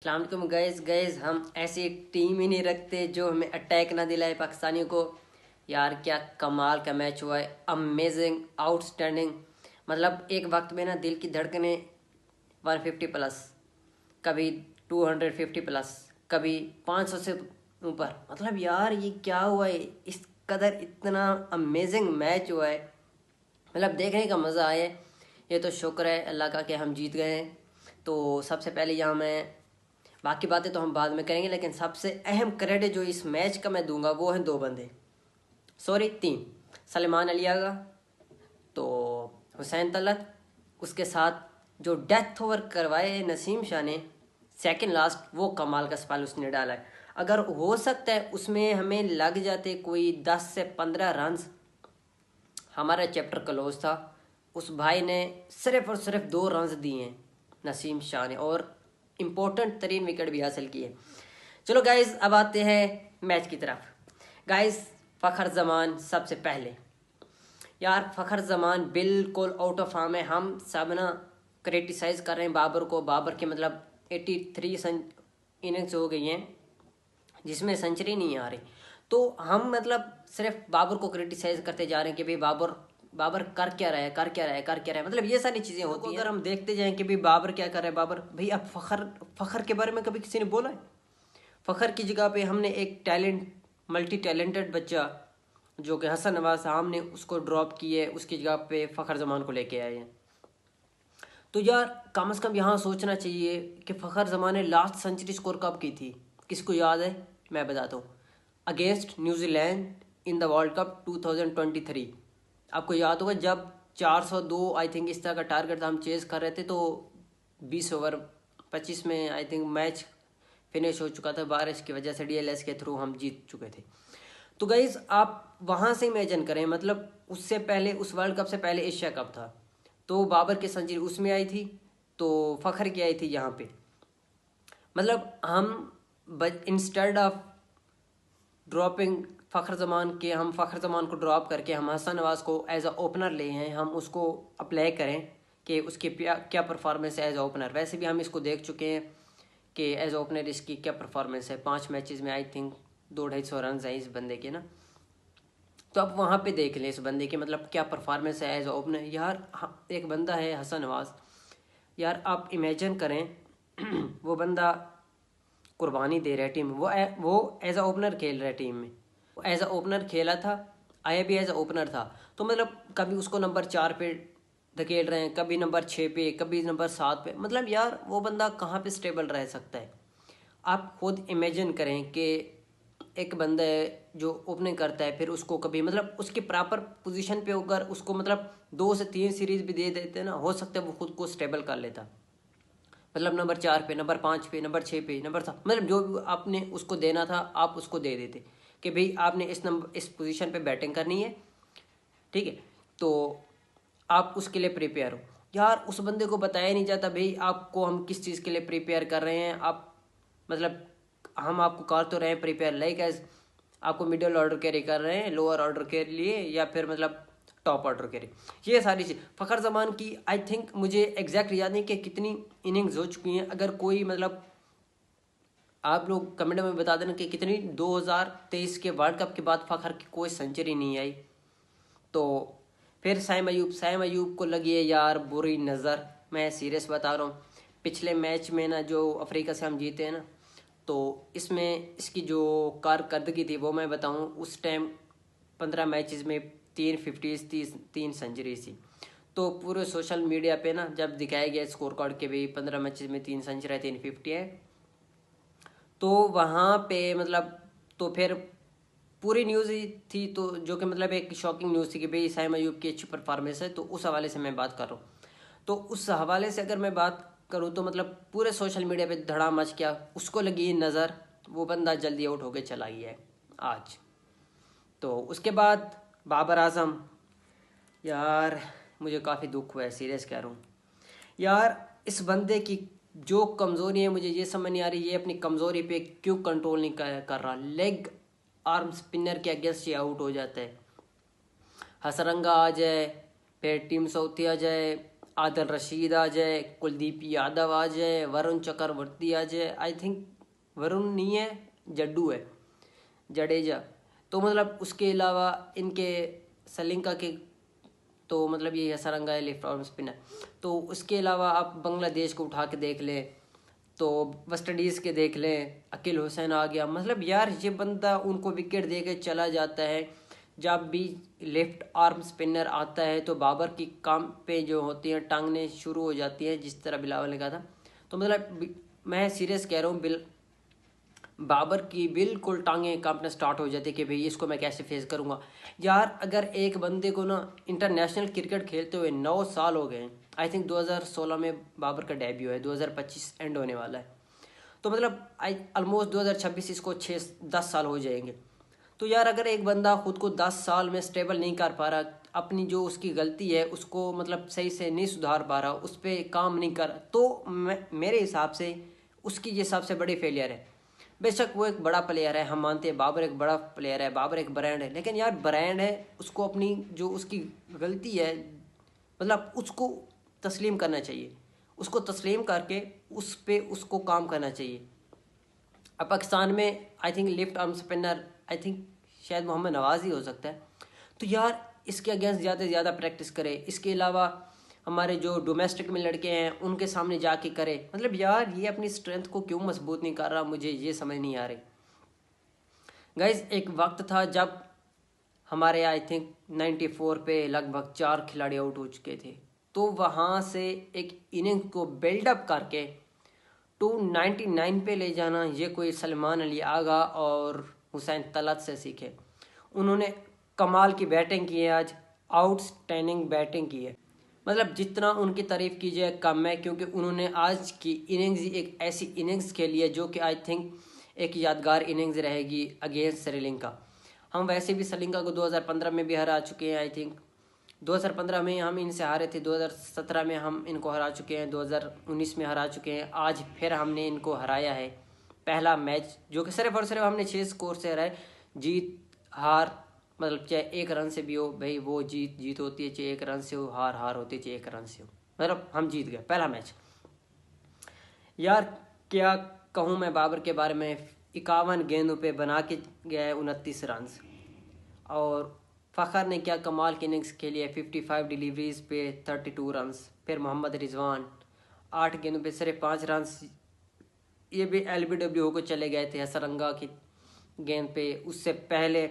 अस्सलाम gas gas हम ऐसी एक टीम ही नहीं रखते जो हमें अटैक ना दिलाए पाकिस्तानियों को। यार क्या कमाल का मैच हुआ है, अमेजिंग, आउटस्टैंडिंग। मतलब एक वक्त में ना दिल की धड़कनें 150 प्लस, कभी 250 प्लस, कभी 500 से ऊपर। मतलब यार ये क्या हुआ है, इस कदर इतना अमेजिंग मैच हुआ है। मतलब देखने का मज़ा आया। ये तो शुक्र है अल्लाह का कि हम जीत गए हैं। तो सबसे पहले यहाँ मैं, बाकी बातें तो हम बाद में करेंगे, लेकिन सबसे अहम क्रेडिट जो इस मैच का मैं दूंगा वो है दो बंदे, सॉरी तीन। सलमान अली आगा, तो हुसैन तलत, उसके साथ जो डेथ ओवर करवाए नसीम शाह ने सेकंड लास्ट, वो कमाल का स्पेल उसने डाला है। अगर हो सकता है उसमें हमें लग जाते कोई 10 से 15 रन, हमारा चैप्टर क्लोज था। उस भाई ने सिर्फ और सिर्फ 2 रन दिए हैं नसीम शाह ने, और इम्पोर्टेंट तरीन विकेट भी हासिल की है। चलो गाइज अब आते हैं मैच की तरफ। गाइज फ़खर जमान सबसे पहले, यार फ़खर जमान बिल्कुल आउट ऑफ फॉर्म है। हम सब ना क्रिटिसाइज़ कर रहे हैं बाबर को। बाबर के मतलब 83 इनिंग्स हो गई हैं जिसमें सेंचुरी नहीं आ रही। तो हम मतलब सिर्फ बाबर को क्रिटिसाइज करते जा रहे हैं कि भाई बाबर बाबर कर क्या रहा है, कर क्या रहा है, कर क्या रहा है। मतलब ये सारी चीज़ें होती हैं। अगर हम देखते जाएं कि भाई बाबर क्या कर रहा है, बाबर भाई, अब फ़खर फ़खर के बारे में कभी किसी ने बोला है? फ़खर की जगह पे हमने एक मल्टी टैलेंटेड बच्चा जो कि हसन नवाज, हमने उसको ड्रॉप किए, उसकी जगह पे फ़खर जमान को लेके आए हैं। तो यार कम से कम यहाँ सोचना चाहिए कि फ़खर जमान ने लास्ट सेंचुरी स्कोर कब की थी। किसको याद है? मैं बताता हूँ, against New Zealand in the world cup 2023। आपको याद होगा जब 402 आई थिंक इस तरह का टारगेट था, हम चेज कर रहे थे। तो 20 ओवर 25 में आई थिंक मैच फिनिश हो चुका था, बारिश की वजह से डीएलएस के थ्रू हम जीत चुके थे। तो गाइज आप वहाँ से इमेजिन करें, मतलब उससे पहले, उस वर्ल्ड कप से पहले एशिया कप था, तो बाबर की सेंचुरी उसमें आई थी, तो फ़खर की आई थी यहाँ पे। मतलब हम instead of dropping Fakhar Zaman के, हम फ़खर जमान को ड्रॉप करके हम हसन नवाज को एज अ ओपनर ले हैं, हम उसको अप्लाई करें कि उसकी क्या परफॉर्मेंस है एज अ ओपनर। वैसे भी हम इसको देख चुके हैं कि एज अ ओपनर इसकी क्या परफॉर्मेंस है। 5 मैचेस में आई थिंक 200-250 रन है इस बंदे के ना। तो आप वहाँ पे देख लें इस बंदे की मतलब क्या परफॉर्मेंस है एज अ ओपनर। यार एक बंदा है हसन नवाज, यार आप इमेजिन करें वो बंदा कुर्बानी दे रहा है टीम में, वो एज अ ओपनर खेल रहा है टीम में, एज अ ओपनर खेला था, आया भी एज अ ओपनर था। तो मतलब कभी उसको नंबर 4 पे धकेल रहे हैं, कभी नंबर 6 पे, कभी नंबर 7 पे। मतलब यार वो बंदा कहाँ पे स्टेबल रह सकता है? आप खुद इमेजिन करें कि एक बंदा है जो ओपनिंग करता है, फिर उसको कभी मतलब उसकी प्रॉपर पोजीशन पे अगर उसको मतलब 2 से 3 सीरीज भी दे देते ना, हो सकता है वो खुद को स्टेबल कर लेता। मतलब नंबर 4 पे, नंबर 5 पे, नंबर 6 पे, नंबर 7, मतलब जो भी आपने उसको देना था आप उसको दे देते कि भाई आपने इस पोजीशन पे बैटिंग करनी है, ठीक है, तो आप उसके लिए प्रिपेयर हो। यार उस बंदे को बताया नहीं जाता भाई आपको हम किस चीज़ के लिए प्रिपेयर कर रहे हैं। आप मतलब हम आपको कर तो रहे हैं प्रिपेयर, लाइक एज आपको मिडिल ऑर्डर कैरी कर रहे हैं, लोअर ऑर्डर के लिए, या फिर मतलब टॉप ऑर्डर के लिए। ये सारी चीज़ फ़खर जमान की आई थिंक मुझे एग्जैक्ट याद नहीं कि कितनी इनिंग्स हो चुकी हैं। अगर कोई मतलब आप लोग कमेंट में बता देना कि कितनी 2023 के वर्ल्ड कप के बाद फ़खर की कोई सेंचुरी नहीं आई। तो फिर साइम अयूब को लगी है यार बुरी नज़र। मैं सीरियस बता रहा हूँ, पिछले मैच में ना जो अफ्रीका से हम जीते हैं ना, तो इसमें इसकी जो कारकर्दगी थी वो मैं बताऊँ, उस टाइम 15 मैचेस में 3 50 तीन सेंचुरीज थी। तो पूरे सोशल मीडिया पे ना जब दिखाया गया स्कोर कार्ड के भी 15 मैचेस में 3 सेंचुरी है, 350 है, तो वहाँ पे मतलब, तो फिर पूरी न्यूज़ ही थी, तो जो कि मतलब एक शॉकिंग न्यूज़ थी कि भाई साइम अयूब की अच्छी परफॉर्मेंस है। तो उस हवाले से मैं बात कर रहा हूँ। तो उस हवाले से अगर मैं बात करूँ तो मतलब पूरे सोशल मीडिया पे धड़ा मच गया, उसको लगी नज़र, वो बंदा जल्दी आउट होके चला गया है आज। तो उसके बाद बाबर आजम, यार मुझे काफ़ी दुख हुआ है, सीरियस कह रहा हूँ। यार इस बंदे की जो कमज़ोरी है मुझे ये समझ नहीं आ रही, ये अपनी कमज़ोरी पे क्यों कंट्रोल नहीं कर रहा। लेग आर्म स्पिनर के अगेंस्ट ये आउट हो जाता है। हसरंगा आ जाए, फिर टीम साउथी आ जाए, आदिल रशीद आ जाए, कुलदीप यादव आ जाए, वरुण चक्रवर्ती आ जाए, आई थिंक वरुण नहीं है, जड्डू है, जडेजा। तो मतलब उसके अलावा इनके श्रीलंका के तो मतलब ये हसरंगा है लेफ्ट आर्म स्पिनर। तो उसके अलावा आप बांग्लादेश को उठा के देख ले, तो वेस्ट इंडीज़ के देख लें, अकील हुसैन आ गया। मतलब यार ये बंदा उनको विकेट दे के चला जाता है। जब भी लेफ्ट आर्म स्पिनर आता है तो बाबर की काम पे जो होती हैं टांगने शुरू हो जाती है, जिस तरह बिलावल ने कहा था। तो मतलब मैं सीरियस कह रहा हूँ, बाबर की बिल्कुल टांगें कांपना स्टार्ट हो जाती है कि भाई इसको मैं कैसे फेस करूंगा। यार अगर एक बंदे को ना इंटरनेशनल क्रिकेट खेलते हुए 9 साल हो गए हैं, आई थिंक 2016 में बाबर का डेब्यू है, 2025 एंड होने वाला है, तो मतलब आई ऑलमोस्ट 2026 इसको 6-10 साल हो जाएंगे। तो यार अगर एक बंदा खुद को 10 साल में स्टेबल नहीं कर पा रहा, अपनी जो उसकी गलती है उसको मतलब सही से नहीं सुधार पा रहा, उस पर काम नहीं कर, तो मेरे हिसाब से उसकी ये सबसे बड़ी फेलियर है। बेशक वो एक बड़ा प्लेयर है, हम मानते हैं बाबर एक बड़ा प्लेयर है, बाबर एक ब्रांड है, लेकिन यार ब्रांड है, उसको अपनी जो उसकी गलती है मतलब उसको तस्लीम करना चाहिए, उसको तस्लीम करके उस पे उसको काम करना चाहिए। अब पाकिस्तान में I think left arm spinner I think शायद मोहम्मद नवाज ही हो सकता है। तो यार इसके अगेंस्ट ज़्यादा से ज़्यादा प्रैक्टिस करे। इसके अलावा हमारे जो डोमेस्टिक में लड़के हैं उनके सामने जाके करे। मतलब यार ये अपनी स्ट्रेंथ को क्यों मजबूत नहीं कर रहा, मुझे ये समझ नहीं आ रही। गाइज एक वक्त था जब हमारे आई थिंक 94 पे लगभग 4 खिलाड़ी आउट हो चुके थे, तो वहाँ से एक इनिंग को बिल्डअप करके टू 99 पे ले जाना, ये कोई सलमान अली आगा और हुसैन तलत से सीखे। उन्होंने कमाल की बैटिंग की है, आज आउटस्टैंडिंग बैटिंग की है। मतलब जितना उनकी तारीफ़ कीजिए कम है, क्योंकि उन्होंने आज की इनिंग्स एक ऐसी इनिंग्स खेली है जो कि आई थिंक एक यादगार इनिंग्स रहेगी अगेंस्ट श्रीलंका। हम वैसे भी श्रीलंका को 2015 में भी हरा चुके हैं, आई थिंक 2015 में हम इनसे हारे थे, 2017 में हम इनको हरा चुके हैं, 2019 में हरा चुके हैं, आज फिर हमने इनको हराया है। पहला मैच जो कि सिर्फ और सिर्फ हमने 6 स्कोर से हराए। जीत हार मतलब चाहे 1 रन से भी हो भाई, वो जीत होती है, चाहे 1 रन से हो, हार हार होती है, चाहे 1 रन से हो, मतलब हम जीत गए पहला मैच। यार क्या कहूँ मैं बाबर के बारे में, 51 गेंदों पे बना के गए 29 रन, और फ़खर ने क्या कमाल की इनिंग्स खेली है, 55 डिलीवरीज पे 32 रन। फिर मोहम्मद रिजवान 8 गेंदों पे सिर्फ 5 रन, ये भी LBW को चले गए थे हसरंगा की गेंद पे। उससे पहले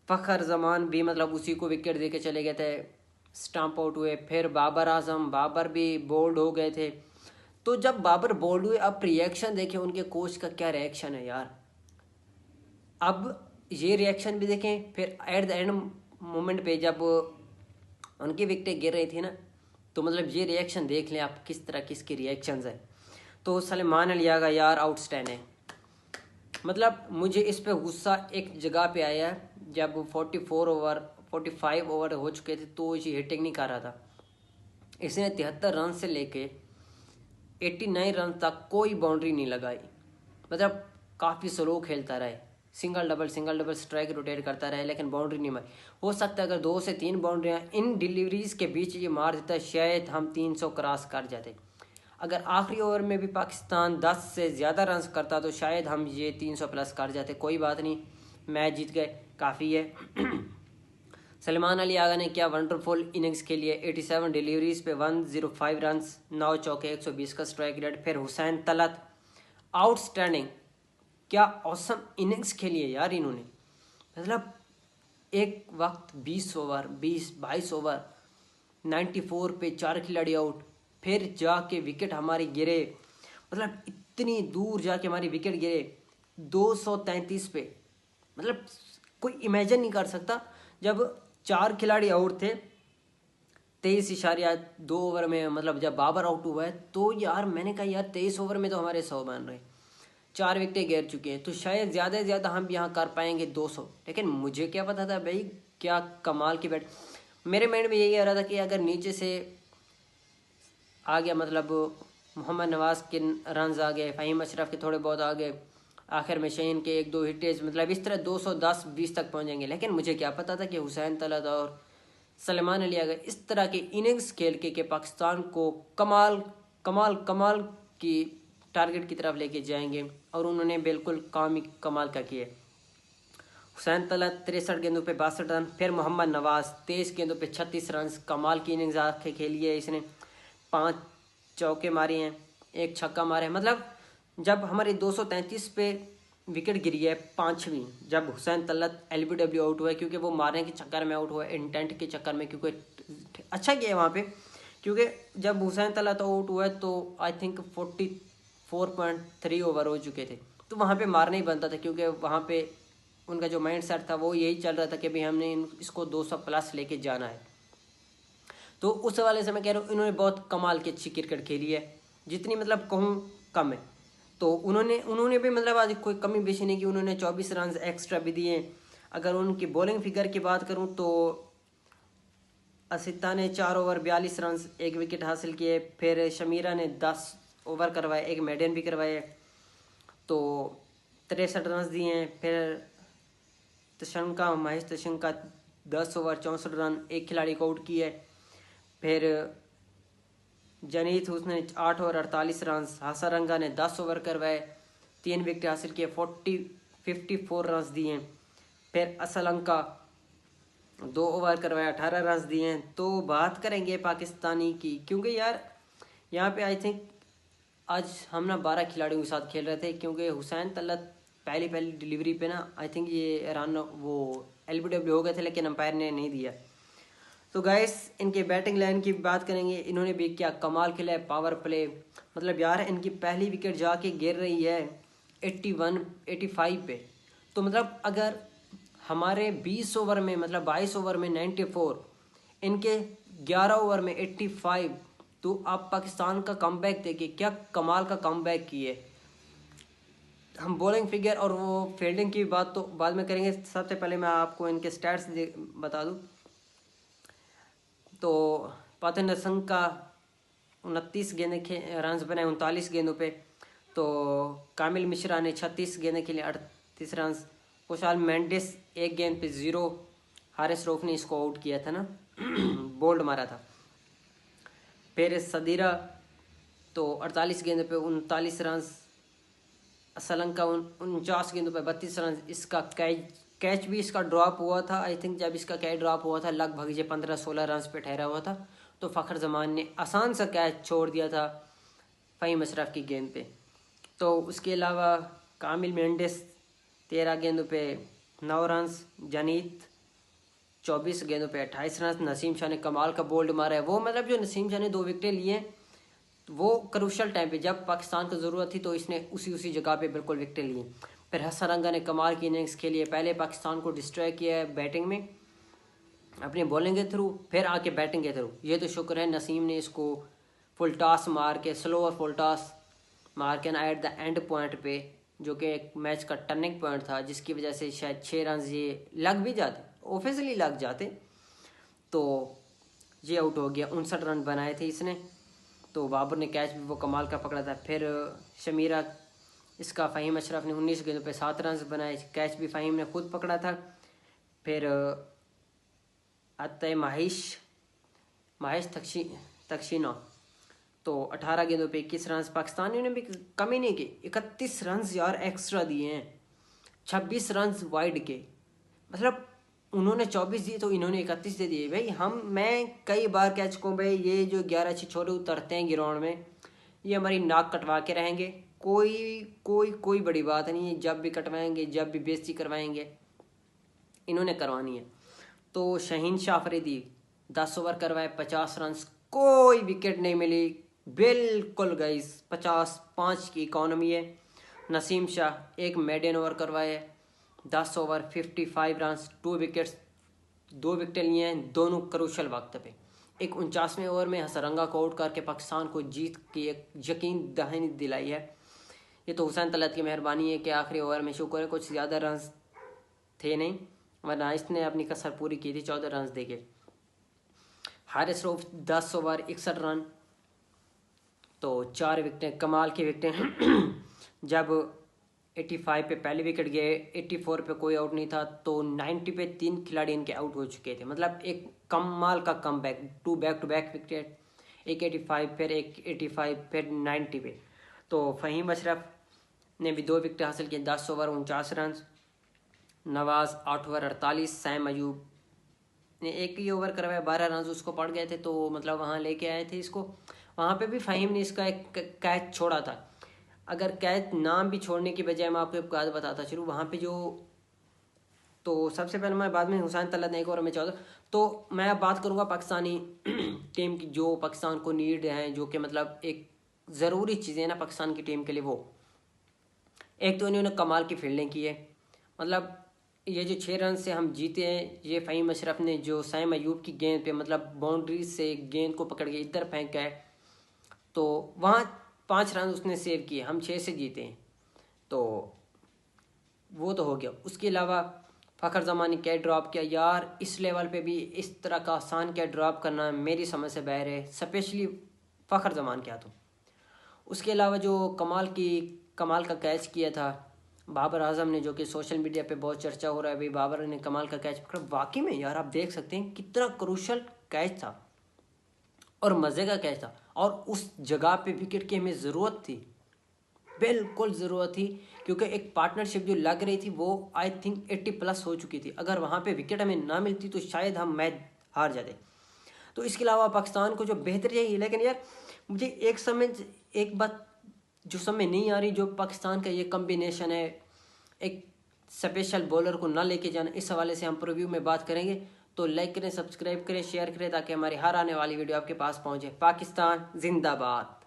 फ़खर जमान भी मतलब उसी को विकेट दे के चले गए थे, स्टंप आउट हुए। फिर बाबर आजम, बाबर भी बोल्ड हो गए थे। तो जब बाबर बोल्ड हुए, अब रिएक्शन देखें उनके कोच का क्या रिएक्शन है यार, अब ये रिएक्शन भी देखें। फिर एट द एंड मोमेंट पे जब उनकी विकेटें गिर रही थी ना, तो मतलब ये रिएक्शन देख लें आप किस तरह किसके रिएक्शंस है। तो सलमान अली आगा यार आउटस्टैंड है। मतलब मुझे इस पे गुस्सा एक जगह पे आया है, जब 45 ओवर हो चुके थे तो ये हिटिंग नहीं कर रहा था। इसने 73 रन से लेके 89 रन तक कोई बाउंड्री नहीं लगाई। मतलब काफ़ी स्लो खेलता रहे, सिंगल डबल स्ट्राइक रोटेट करता रहे, लेकिन बाउंड्री नहीं मारी। हो सकता है अगर 2 से 3 बाउंड्रियाँ इन डिलीवरीज के बीच ये मार देता, शायद हम 300 क्रॉस कर जाते। अगर आखिरी ओवर में भी पाकिस्तान 10 से ज़्यादा रन करता तो शायद हम ये 300 प्लस कर जाते। कोई बात नहीं, मैच जीत गए, काफ़ी है। सलमान अली आगा ने क्या वंडरफुल इनिंग्स खेली है, 87 डिलीवरीज पे 105 रन, 9 चौके, 120 का स्ट्राइक रेट। फिर हुसैन तलत आउटस्टैंडिंग, क्या औसम इनिंग्स खेली है यार इन्होंने। मतलब एक वक्त 22 ओवर 94 पे 4 खिलाड़ी आउट, फिर जाके विकेट हमारी गिरे, मतलब इतनी दूर जाके हमारी विकेट गिरे 233 पे। मतलब कोई इमेजिन नहीं कर सकता, जब 4 खिलाड़ी आउट थे 23.2 ओवर में, मतलब जब बाबर आउट हुआ है, तो यार मैंने कहा यार 23 ओवर में तो हमारे 100 बन रहे, 4 विकेटें गिर चुके हैं, तो शायद ज़्यादा से ज़्यादा हम यहाँ कर पाएंगे 200। लेकिन मुझे क्या पता था भाई, क्या कमाल की बैट। मेरे माइंड में यही आ रहा था कि अगर नीचे से आ गया, मतलब मोहम्मद नवाज के रन्स आ गए, फ़हीम अशरफ के थोड़े बहुत आ गए, आखिर में शहीन के 1-2 हिटेज, मतलब इस तरह 210-20 तक पहुँचेंगे। लेकिन मुझे क्या पता था कि हुसैन तलत और सलमान अली आ गए, इस तरह की इनिंग्स खेल के पाकिस्तान को कमाल कमाल कमाल की टारगेट की तरफ लेके जाएंगे, और उन्होंने बिल्कुल काम ही कमाल का किया। हुसैन तलत 63 गेंदों पे 62 रन। फिर मोहम्मद नवाज 23 गेंदों पे 36 रन, कमाल की इनिंग्स आके खेली है इसने। 5 चौके मारे हैं, 1 छक्का मारे हैं। मतलब जब हमारी 233 पे विकेट गिरी है 5वीं, जब हुसैन तलत LBW आउट हुआ है, क्योंकि वो मारने के चक्कर में आउट हुआ है, इंटेंट के चक्कर में, क्योंकि अच्छा किया है वहाँ पे। क्योंकि जब हुसैन तलत आउट हुआ है तो आई थिंक 44.3 ओवर हो चुके थे, तो वहाँ पे मारना ही बनता था, क्योंकि वहाँ पे उनका जो माइंड सेट था वो यही चल रहा था कि भाई हमने इसको 200 प्लस लेके जाना है। तो उस वाले से मैं कह रहा हूँ इन्होंने बहुत कमाल की अच्छी क्रिकेट खेली है, जितनी मतलब कहूँ कम है। तो उन्होंने भी मतलब आज कोई कमी बेशी नहीं की, उन्होंने 24 रन एक्स्ट्रा भी दिए। अगर उनकी बॉलिंग फिगर की बात करूँ तो असिता ने 4 ओवर 42 रन 1 विकेट हासिल किए। फिर शमीरा ने 10 ओवर करवाए, 1 मेडन भी करवाए, तो 63 रन दिए हैं। फिर तशंका महेश तशंका 10 ओवर 64 रन 1 खिलाड़ी को आउट किए। फिर जनीत उसने 8 ओवर 48 रन, हासारंगा ने 10 ओवर करवाए, 3 विकेट हासिल किए, 54 रन दिए। फिर असलंका 2 ओवर करवाए, 18 रन दिए। तो बात करेंगे पाकिस्तानी की, क्योंकि यार यहाँ पे आई थिंक आज हम ना 12 खिलाड़ियों के साथ खेल रहे थे, क्योंकि हुसैन तलत पहली डिलीवरी पे ना आई थिंक ये रन वो LBW हो गए थे, लेकिन अंपायर ने नहीं दिया। तो गाइस इनके बैटिंग लाइन की बात करेंगे, इन्होंने भी क्या कमाल खेला है। पावर प्ले मतलब यार इनकी पहली विकेट जाके गिर रही है 85 पे। तो मतलब अगर हमारे 20 ओवर में मतलब 22 ओवर में 94, इनके 11 ओवर में 85, तो आप पाकिस्तान का कमबैक देखिए, क्या कमाल का कमबैक किए। हम बॉलिंग फिगर और वो फील्डिंग की बात तो बाद में करेंगे, सबसे पहले मैं आपको इनके स्टैट्स बता दूं। तो पातन संघ का 29 गेंदे रन बनाए 39 गेंदों पे। तो कामिल मिश्रा ने 36 गेंदे के लिए 38 रन। कुशाल मेंडिस 1 गेंद पे 0। हारिस रऊफ ने इसको आउट किया था ना बोल्ड मारा था। फिर सदीरा तो 48 गेंदों पे 39 रन। असलंका 49 गेंदों पे 32 रन। इसका कैच भी इसका ड्रॉप हुआ था, आई थिंक जब इसका कैच ड्रॉप हुआ था लगभग ये 15-16 रन पे ठहरा हुआ था, तो फ़खर जमान ने आसान सा कैच छोड़ दिया था फ़हीम अशरफ की गेंद पे। तो उसके अलावा कामिल मेंडिस 13 गेंदों पे 9 रन। जनीत 24 गेंदों पे 28 रन। नसीम शाह ने कमाल का बोल्ड मारा है। वो मतलब जो नसीम शाह ने 2 विकेटें लिए वो क्रूशल टाइम पे जब पाकिस्तान को ज़रूरत थी, तो इसने उसी जगह पे बिल्कुल विकेटें ली। फिर हसरंगा ने कमाल की इनिंग्स खेली है, पहले पाकिस्तान को डिस्ट्रॉय किया है बैटिंग में अपनी बॉलिंग के थ्रू, फिर आके बैटिंग के थ्रू। ये तो शुक्र है नसीम ने इसको फुल टॉस मार के, स्लोअर फुल टॉस मार के ना एट द एंड पॉइंट पे, जो कि एक मैच का टर्निंग पॉइंट था, जिसकी वजह से शायद 6 रन ये लग भी जाते, ऑफिशियली लग जाते, तो ये आउट हो गया। 59 रन बनाए थे इसने। तो बाबर ने कैच भी वो कमाल का पकड़ा था। फिर शमीरा इसका फ़हीम अशरफ ने 19 गेंदों पे 7 रन बनाए, कैच भी फ़हीम ने खुद पकड़ा था। फिर आता है महेश तक्षिना, तो 18 गेंदों पे 21 रन। पाकिस्तानियों ने भी कमी नहीं की, 31 रन यार एक्स्ट्रा दिए हैं, 26 रन वाइड के। मतलब उन्होंने 24 दिए तो इन्होंने 31 दे दिए। भाई मैं कई बार कह चुका हूँ भाई, ये जो 11 छिछोरे उतरते हैं ग्राउंड में, ये हमारी नाक कटवा के रहेंगे। कोई बड़ी बात नहीं है, जब भी कटवाएंगे, जब भी बेइज्जती करवाएंगे, इन्होंने करवानी है। तो शहीन शाह अफरीदी 10 ओवर करवाए, 50 रन, कोई विकेट नहीं मिली बिल्कुल गाइस, 5 की इकॉनमी है। नसीम शाह 1 मेडन ओवर करवाए, 10 ओवर 55 रन, 2 विकेट लिए हैं, दोनों क्रूशल वक्त पे। एक 49वें ओवर में हसरंगा को आउट करके पाकिस्तान को जीत की एक यकीन दहानी दिलाई है। ये तो हुसैन तलत की मेहरबानी है कि आखिरी ओवर में शुक्र है कुछ ज़्यादा रन थे नहीं, वरना इसने अपनी कसर पूरी की थी 14 रन देके। हारिस रऊफ 10 ओवर 61 रन, तो 4 विकेटें, कमाल की विकेटें जब 85 पे पहले विकेट गए, 84 पे कोई आउट नहीं था, तो 90 पे 3 खिलाड़ी इनके आउट हो चुके थे। मतलब एक कमाल का comeback, back to back wicket, एक 85 फिर एक 85 फिर 90 पे। तो फ़हीम अशरफ ने भी 2 विकेट हासिल किए, 10 over 49 run. Nawaz 8 over 48, Sam Ayub ने एक ही ओवर करवाया, 12 रन उसको पड़ गए थे, तो मतलब वहाँ लेके आए थे इसको। वहाँ पे भी फ़हीम ने इसका एक कैच छोड़ा था। अगर कैच नाम भी छोड़ने की बजाय, मैं आपको एक बात बताता चलूँ, वहाँ पे जो, तो सबसे पहले मैं बाद में हुसैन तलत ने एक ओवर में 14, तो मैं अब बात करूँगा पाकिस्तानी टीम की, जो पाकिस्तान को नीड है, जो कि मतलब एक ज़रूरी चीज़ें ना पाकिस्तान की टीम के लिए। वो एक तो इन्होंने कमाल की फील्डिंग की है, मतलब ये जो 6 रन से हम जीते हैं, ये फ़हीम अशरफ ने जो सैम अयूब की गेंद पे मतलब बाउंड्री से गेंद को पकड़ के इधर फेंका है, तो वहाँ 5 रन उसने सेव किए, हम 6 से जीते हैं, तो वो तो हो गया। उसके अलावा फ़खर जमान ने क्या ड्रॉप किया यार, इस लेवल पे भी इस तरह का आसान क्या ड्रॉप करना मेरी समझ से बाहर है, स्पेशली फ़खर जमान क्या। तो उसके अलावा जो कमाल का कैच किया था बाबर आजम ने, जो कि सोशल मीडिया पे बहुत चर्चा हो रहा है, भाई बाबर ने कमाल का कैच पकड़ा। वाकई में यार आप देख सकते हैं कितना क्रूशल कैच था और मज़े का कैच था, और उस जगह पे विकेट की हमें ज़रूरत थी, बिल्कुल ज़रूरत थी, क्योंकि एक पार्टनरशिप जो लग रही थी वो आई थिंक 80+ हो चुकी थी। अगर वहाँ पे विकेट हमें ना मिलती तो शायद हम मैच हार जाते। तो इसके अलावा पाकिस्तान को जो बेहतर चाहिए, लेकिन यार मुझे एक बात जो समझ नहीं आ रही, जो पाकिस्तान का ये कम्बिनेशन है, एक स्पेशल बॉलर को ना लेके जाना, इस हवाले से हम प्रीव्यू में बात करेंगे। तो लाइक करें, सब्सक्राइब करें, शेयर करें, ताकि हमारी हर आने वाली वीडियो आपके पास पहुंचे। पाकिस्तान जिंदाबाद।